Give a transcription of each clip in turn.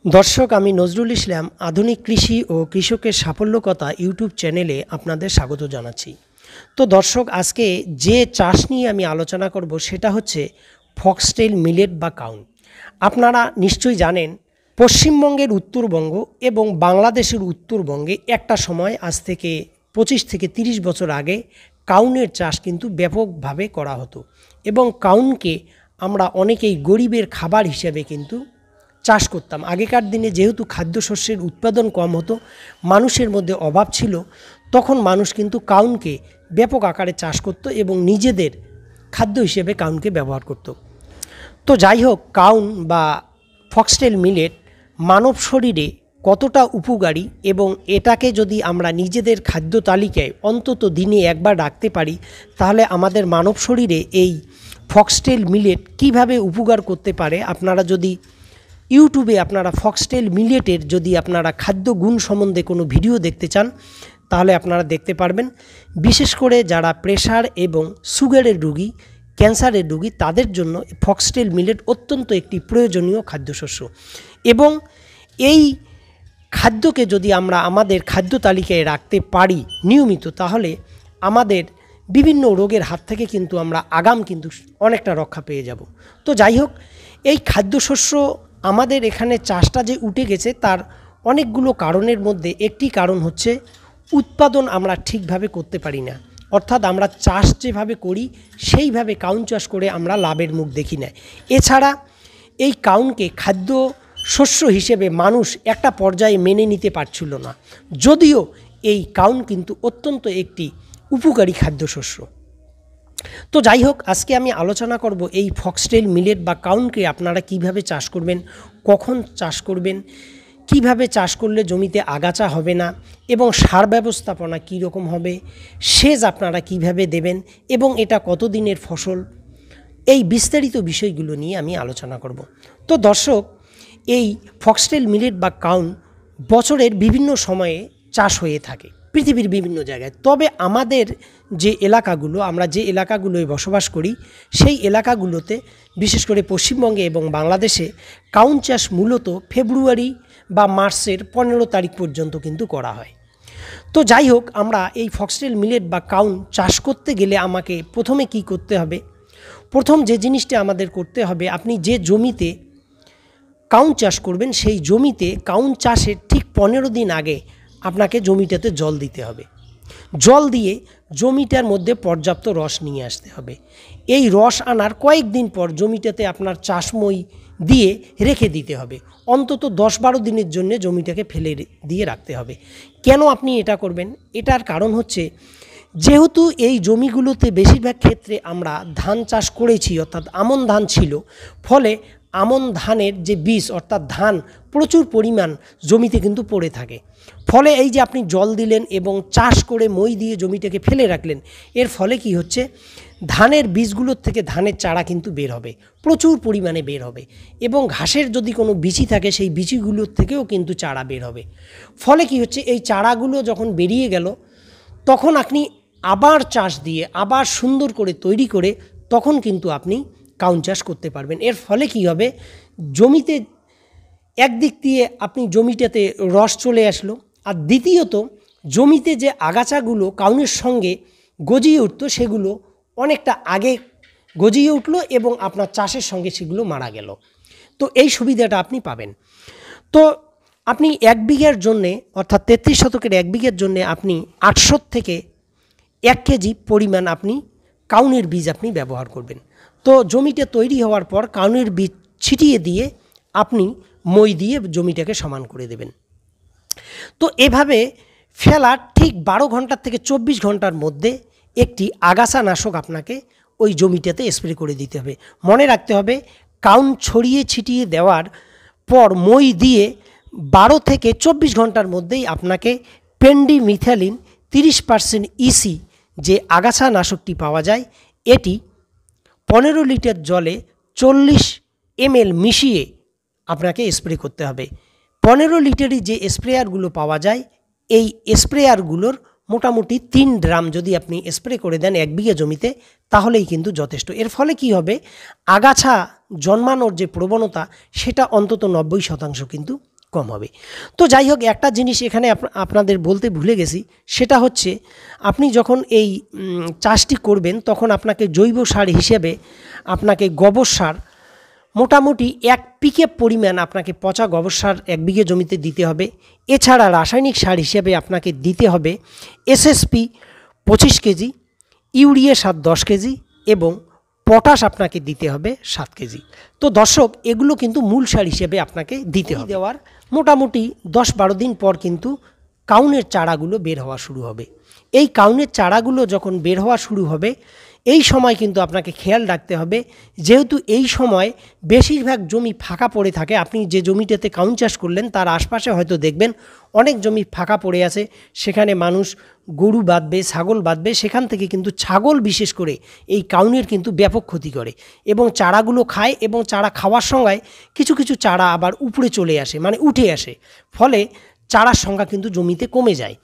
दर्शक आमी नजरुल इस्लाम आधुनिक कृषि और कृषकेर साफल्य कथा यूट्यूब चैनेले आपनादेर स्वागत जानाच्छि। तो दर्शक आज के जे चाष निये आमी आलोचना करब सेटा हच्छे फक्सटेल मिलेट बा काउन। आपनारा निश्चयई जानेन पश्चिमबंगेर उत्तरबंग एबं बांग्लादेशेर उत्तरबंगे एकटा समय आज थेके 25 থেকে 30 बछर आगे काउनेर चाष किन्तु व्यापकभावे करा हतो एबं काउनके आमरा अनेकेई गरीबेर खाबार हिसेबे किन्तु चाष करताम। आगेकार दिने जेहेतु खाद्यशस्येर उत्पादन कम हतो, मानुषेर मध्ये अभाव छिलो, तखन मानुष किन्तु काउनके व्यापक आकारे चाष करतो एबं निजेदेर खाद्य हिसेबे काउनके व्यवहार करतो। तो जाई होक काउन बा फक्सटेल मिलेट मानव शरीरे कतटा उपकारी एबं एटाके जदि आमरा निजेदेर खाद्य तालिकाय अंतत दिने एकबार राखते पारी ताहले आमादेर मानव शरीरे एई फक्सटेल मिलेट किभाबे उपकार करते पारे। आपनारा जदि यूट्यूबे आपनारा फक्सटेल मिलेटेर जदि आपनारा खाद्य गुण सम्बन्धे कोनो भिडियो देखते चान ताहले आपनारा देखते पारबेन। विशेष करे जारा प्रेसार एबं सुगारेर रोगी कैंसारेर रोगी तादेर जन्य फक्सटेल मिलेट अत्यंत एकटी प्रयोजनीय खाद्यशस्य एबं एई खाद्यके जदि आमरा आमादेर खाद्य तालिकाय राखते पारी नियमित ताहले आमादेर विभिन्न रोगेर हाथ थेके किन्तु आमरा आगाम किन्तु अनेकटा रक्षा पेये जाब। तो जाई होक एई खाद्यशस्य आमादेर एखाने चाषटा जे उठे गेछे तार अनेकगुलो कारणेर मध्य एकटी कारण हच्छे उत्पादन आमरा ठीकभावे करते पारी ना, अर्थात आमरा चाष जेभावे करी सेइभावे काउन चाष करे आमरा लाभेर मुख देखी ना। एछाड़ा एई काउनके खाद्य शस्य हिसेबे मानुष एकटा पर्याये मेने निते पारछिलो ना, यदिओ एई काउन किन्तु अत्यंत एकटी उपकारी खाद्यशस्य। तो যাই হোক আজকে আমি আলোচনা করব এই ফক্সটেল মিলেট বা কাউনকে আপনারা কিভাবে চাষ করবেন, কখন চাষ করবেন, কিভাবে চাষ করলে জমিতে আগাছা হবে না এবং সার ব্যবস্থাপনা কী রকম হবে, সেচ আপনারা কিভাবে দেবেন এবং এটা কত দিনের ফসল, এই বিস্তারিত বিষয়গুলো নিয়ে আমি আলোচনা করব। তো দর্শক, এই ফক্সটেল মিলেট বা কাউন বছরের বিভিন্ন সময়ে চাষ হয়ে থাকে পৃথিবীর বিভিন্ন জায়গায়। তবে আমাদের যে এলাকাগুলো, আমরা যে এলাকাগুলোয় বসবাস করি সেই এলাকাগুলোতে বিশেষ করে পশ্চিমবঙ্গে এবং বাংলাদেশে কাউন চাষ মূলত ফেব্রুয়ারি বা মার্চের 15 তারিখ পর্যন্ত কিন্তু করা হয়। তো যাই হোক, আমরা এই ফক্সটেল মিলেট বা কাউন চাষ করতে গেলে আমাকে প্রথমে কি করতে হবে, প্রথম যে জিনিসটা আমাদের করতে হবে, আপনি যে জমিতে কাউন চাষ করবেন সেই জমিতে কাউন চাষের ঠিক 15 দিন আগে আপনাকে জমিটাতে জল দিতে হবে। জল দিয়ে জমিটার মধ্যে পর্যাপ্ত রস নিয়ে আসতে হবে। এই রস আনার কয়েকদিন পর জমিটাতে আপনার চাষমই দিয়ে রেখে দিতে হবে। অন্তত 10-12 দিনের জন্য জমিটাকে ফেলে দিয়ে রাখতে হবে। কেন আপনি এটা করবেন? এটার কারণ হচ্ছে যেহেতু এই জমিগুলোতে বেশিরভাগ ক্ষেত্রে আমরা ধান চাষ করেছি, অর্থাৎ আমন ধান ছিল, ফলে আমন ধানের যে বীজ অর্থাৎ ধান প্রচুর পরিমাণ জমিতে কিন্তু পড়ে থাকে। ফলে এই যে আপনি জল দিলেন এবং চাষ করে মই দিয়ে জমিটাকে ফেলে রাখলেন, এর ফলে কি হচ্ছে, ধানের বীজগুলোর থেকে ধানের চারা কিন্তু বের হবে, প্রচুর পরিমাণে বের হবে এবং ঘাসের যদি কোনো বিচি থাকে সেই বিচিগুলোর থেকেও কিন্তু চারা বের হবে। ফলে কি হচ্ছে, এই চারাগুলো যখন বেরিয়ে গেল তখন আপনি আবার চাষ দিয়ে আবার সুন্দর করে তৈরি করে তখন কিন্তু আপনি কাউন চাষ করতে পারবেন। এর ফলে কি হবে, জমিতে একদিক দিয়ে আপনি জমিটাতে রস চলে আসলো, আর দ্বিতীয়ত জমিতে যে আগাছাগুলো কাউনের সঙ্গে গজিয়ে উঠতো সেগুলো অনেকটা আগে গজিয়ে উঠলো এবং আপনার চাষের সঙ্গে সেগুলো মারা গেল। তো এই সুবিধাটা আপনি পাবেন। তো আপনি 1 বিঘার জন্যে অর্থাৎ 33 শতকের 1 বিঘার জন্যে আপনি 800 থেকে 1 কেজি পরিমাণ আপনি কাউনের বীজ আপনি ব্যবহার করবেন। তো জমিটা তৈরি হওয়ার পর কাউনের বীজ ছিটিয়ে দিয়ে আপনি মই দিয়ে জমিটাকে সমান করে দেবেন। তো এভাবে ফেলার ঠিক 12 ঘন্টা থেকে 24 ঘন্টার মধ্যে একটি আগাছানাশক আপনাকে ওই জমিটাতে স্প্রে করে দিতে হবে। মনে রাখতে হবে, কাউন ছড়িয়ে ছিটিয়ে দেওয়ার পর মই দিয়ে 12 থেকে 24 ঘন্টার মধ্যেই আপনাকে পেন্ডিমিথালিন 30% ইসি যে আগাছানাশকটি পাওয়া যায় এটি 15 লিটার জলে 40 ml মিশিয়ে আপনাকে স্প্রে করতে হবে। 15 লিটারই যে স্প্রেয়ারগুলো পাওয়া যায় এই স্প্রেয়ারগুলোর মোটামুটি 3 ড্রাম যদি আপনি স্প্রে করে দেন 1 বিঘা জমিতে তাহলেই কিন্তু যথেষ্ট। এর ফলে কি হবে, আগাছা জন্মানোর যে প্রবণতা সেটা অন্তত 90% কিন্তু কম হবে। তো যাই হোক, একটা জিনিস এখানে আপনাদের বলতে ভুলে গেছি, সেটা হচ্ছে আপনি যখন এই চাষটি করবেন তখন আপনাকে জৈব সার হিসেবে আপনাকে গোবর সার মোটামুটি 1 পিকআপ পরিমাণ আপনাকে পচা গোবর সার 1 বিঘে জমিতে দিতে হবে। এছাড়া রাসায়নিক সার হিসেবে আপনাকে দিতে হবে এসএসপি 25 কেজি, ইউরিয়া সার 10 কেজি এবং পটাশ আপনাকে দিতে হবে 7 কেজি। তো দর্শক, এগুলো কিন্তু মূল সার হিসেবে আপনাকে দিতে হবে। দেওয়ার মোটামুটি 10-12 দিন পর কিন্তু কাউনের চারাগুলো বের হওয়া শুরু হবে। এই কাউনের চারাগুলো যখন বের হওয়া শুরু হবে, এই সময় কিন্তু আপনাকে খেয়াল রাখতে হবে, যেহেতু এই সময় বেশিরভাগ জমি ফাঁকা পড়ে থাকে। আপনি যে জমিটাতে কাউন চাষ করলেন তার আশপাশে হয়তো দেখবেন অনেক জমি ফাঁকা পড়ে আছে, সেখানে মানুষ গরু বাঁধবে, ছাগল বাঁধবে। সেখান থেকে কিন্তু ছাগল বিশেষ করে এই কাউনের কিন্তু ব্যাপক ক্ষতি করে এবং চারাগুলো খায়, এবং চারা খাওয়ার সময় কিছু কিছু চারা আবার উপরে চলে আসে, মানে উঠে আসে, ফলে চারার সংখ্যা কিন্তু জমিতে কমে যায়।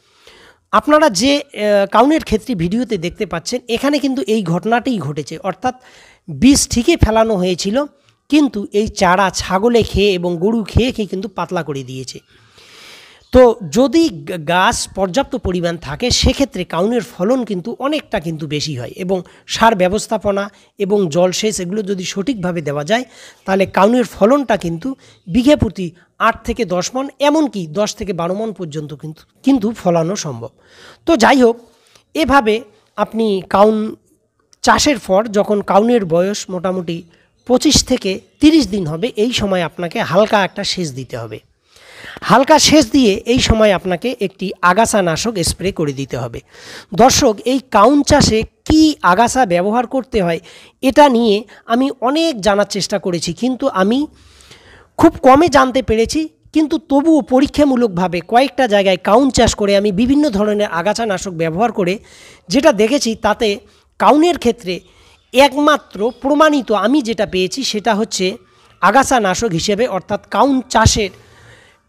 আপনারা যে কাউনের ক্ষেত্রে ভিডিওতে দেখতে পাচ্ছেন, এখানে কিন্তু এই ঘটনাটিই ঘটেছে, অর্থাৎ বীজ ঠিকই ফেলানো হয়েছিল, কিন্তু এই চারা ছাগলে খেয়ে এবং গরু খেয়ে খেয়ে কিন্তু পাতলা করে দিয়েছে। তো যদি গাছ পর্যাপ্ত পরিমাণ থাকে, সেক্ষেত্রে কাউনের ফলন কিন্তু অনেকটা কিন্তু বেশি হয়, এবং সার ব্যবস্থাপনা এবং জলসেচ এগুলো যদি সঠিকভাবে দেওয়া যায়, তাহলে কাউনের ফলনটা কিন্তু বিঘে প্রতি 8 থেকে 10 মণ, এমনকি 10 থেকে 12 মণ পর্যন্ত কিন্তু ফলানো সম্ভব। তো যাই হোক, এভাবে আপনি কাউন চাষের পর যখন কাউনের বয়স মোটামুটি 25 থেকে 30 দিন হবে, এই সময় আপনাকে হালকা একটা সেচ দিতে হবে। হালকা সেচ দিয়ে এই সময় আপনাকে একটি আগাছানাশক স্প্রে করে দিতে হবে। দর্শক, এই কাউন চাষে কি আগাছা ব্যবহার করতে হয় এটা নিয়ে আমি অনেক জানার চেষ্টা করেছি, কিন্তু আমি খুব কমে জানতে পেরেছি। কিন্তু তবুও পরীক্ষামূলকভাবে কয়েকটা জায়গায় কাউন চাষ করে আমি বিভিন্ন ধরনের আগাছানাশক ব্যবহার করে যেটা দেখেছি, তাতে কাউনের ক্ষেত্রে একমাত্র প্রমাণিত আমি যেটা পেয়েছি সেটা হচ্ছে আগাছানাশক হিসেবে, অর্থাৎ কাউন চাষের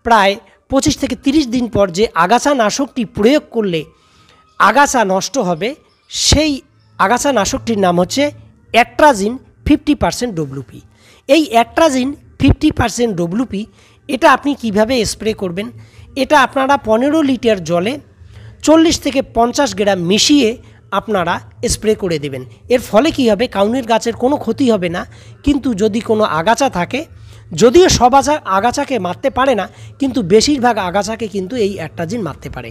প্রায় 25 থেকে 30 দিন পর যে আগাছানাশকটি প্রয়োগ করলে আগাছা নষ্ট হবে, সেই আগাছানাশকটির নাম হচ্ছে অ্যাট্রাজিন 50% WP। এই অ্যাট্রাজিন 50% WP এটা আপনি কিভাবে স্প্রে করবেন, এটা আপনারা 15 লিটার জলে 40 থেকে 50 গ্রাম মিশিয়ে আপনারা স্প্রে করে দেবেন। এর ফলে কি হবে, কাউনের গাছের কোনো ক্ষতি হবে না, কিন্তু যদি কোনো আগাছা থাকে, যদিও সব আগাছাকে মারতে পারে না, কিন্তু বেশিরভাগ আগাছাকে কিন্তু এই অ্যাট্রাজিন মারতে পারে।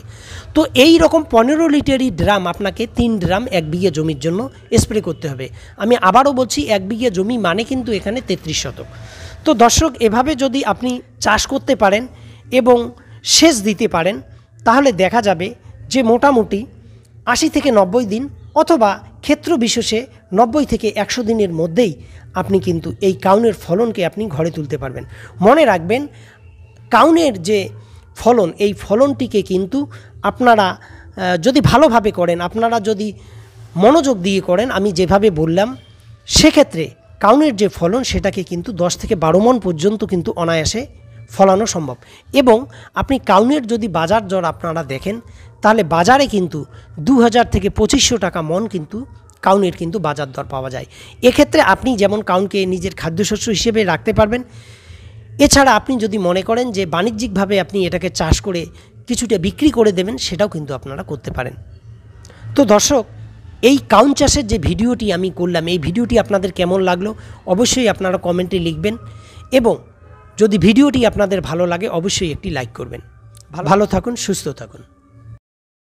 তো এই রকম 15 লিটারই ড্রাম আপনাকে 3 ড্রাম 1 বিঘে জমির জন্য স্প্রে করতে হবে। আমি আবারও বলছি, 1 বিঘে জমি মানে কিন্তু এখানে 33 শতক। তো দর্শক, এভাবে যদি আপনি চাষ করতে পারেন এবং সেচ দিতে পারেন, তাহলে দেখা যাবে যে মোটামুটি 80 থেকে 90 দিন অথবা ক্ষেত্র বিশেষে 90 থেকে 100 দিনের মধ্যেই আপনি কিন্তু এই কাউনের ফলনকে আপনি ঘরে তুলতে পারবেন। মনে রাখবেন, কাউনের যে ফলন, এই ফলনটিকে কিন্তু আপনারা যদি ভালোভাবে করেন, আপনারা যদি মনোযোগ দিয়ে করেন, আমি যেভাবে বললাম, সেক্ষেত্রে কাউনের যে ফলন সেটাকে কিন্তু 10 থেকে 12 মণ পর্যন্ত কিন্তু অনায়াসে ফলানো সম্ভব। এবং আপনি কাউনের যদি বাজার দর আপনারা দেখেন, তাহলে বাজারে কিন্তু 2000 থেকে 2500 টাকা মণ কিন্তু কাউনের কিন্তু বাজার দর পাওয়া যায়। এক্ষেত্রে আপনি যেমন কাউনকে নিজের খাদ্যশস্য হিসেবে রাখতে পারবেন, এছাড়া আপনি যদি মনে করেন যে বাণিজ্যিকভাবে আপনি এটাকে চাষ করে কিছুটা বিক্রি করে দেবেন, সেটাও কিন্তু আপনারা করতে পারেন। তো দর্শক, এই কাউন চাষের যে ভিডিওটি আমি করলাম, এই ভিডিওটি আপনাদের কেমন লাগলো অবশ্যই আপনারা কমেন্টে লিখবেন, এবং যদি ভিডিওটি আপনাদের ভালো লাগে অবশ্যই একটি লাইক করবেন। ভালো থাকুন, সুস্থ থাকুন।